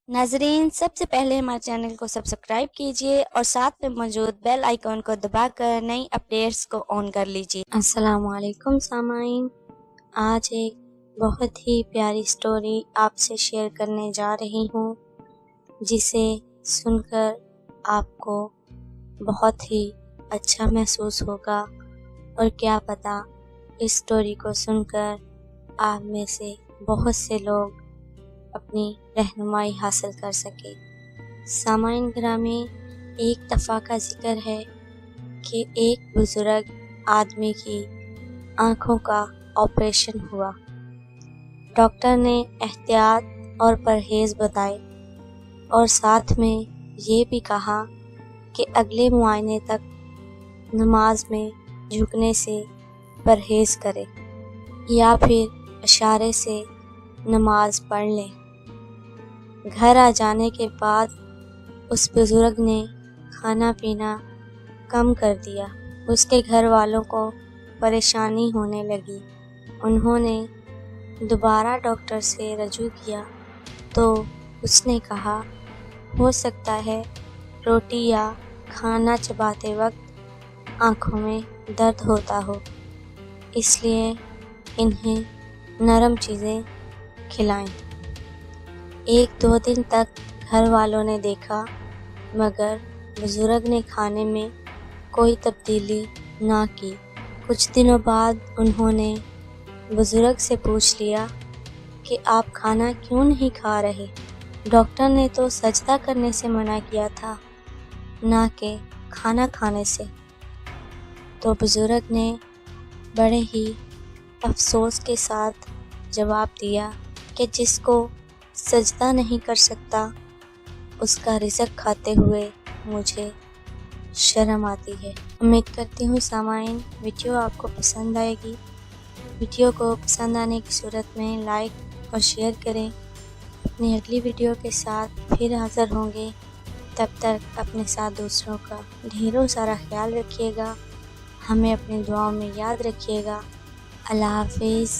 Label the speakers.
Speaker 1: नाजरीन, सबसे पहले हमारे चैनल को सब्सक्राइब कीजिए और साथ में मौजूद बेल आइकॉन को दबाकर नई अपडेट्स को ऑन कर लीजिए। अस्सलामु अलैकुम सामाइन, आज एक बहुत ही प्यारी स्टोरी आपसे शेयर करने जा रही हूँ, जिसे सुनकर आपको बहुत ही अच्छा महसूस होगा और क्या पता इस स्टोरी को सुनकर आप में से बहुत से लोग अपनी रहनुमाई हासिल कर सके। सामाइन ग्रामी, एक दफ़ा का जिक्र है कि एक बुज़ुर्ग आदमी की आँखों का ऑपरेशन हुआ। डॉक्टर ने एहतियात और परहेज़ बताए और साथ में ये भी कहा कि अगले मुआयने तक नमाज में झुकने से परहेज़ करें या फिर इशारे से नमाज पढ़ लें। घर आ जाने के बाद उस बुज़ुर्ग ने खाना पीना कम कर दिया। उसके घर वालों को परेशानी होने लगी। उन्होंने दोबारा डॉक्टर से रजू किया तो उसने कहा, हो सकता है रोटी या खाना चबाते वक्त आँखों में दर्द होता हो, इसलिए इन्हें नरम चीज़ें खिलाएं। 1-2 दिन तक घर वालों ने देखा, मगर बुज़ुर्ग ने खाने में कोई तब्दीली ना की। कुछ दिनों बाद उन्होंने बुज़ुर्ग से पूछ लिया कि आप खाना क्यों नहीं खा रहे? डॉक्टर ने तो सजदा करने से मना किया था, ना कि खाना खाने से। तो बुज़ुर्ग ने बड़े ही अफसोस के साथ जवाब दिया कि जिसको सजदा नहीं कर सकता उसका रिज़्क़ खाते हुए मुझे शर्म आती है। उम्मीद करती हूँ सामाइन वीडियो आपको पसंद आएगी। वीडियो को पसंद आने की सूरत में लाइक और शेयर करें। अपनी अगली वीडियो के साथ फिर हाज़िर होंगे। तब तक अपने साथ दूसरों का ढेरों सारा ख्याल रखिएगा। हमें अपनी दुआओं में याद रखिएगा। अल्लाह हाफ़िज़।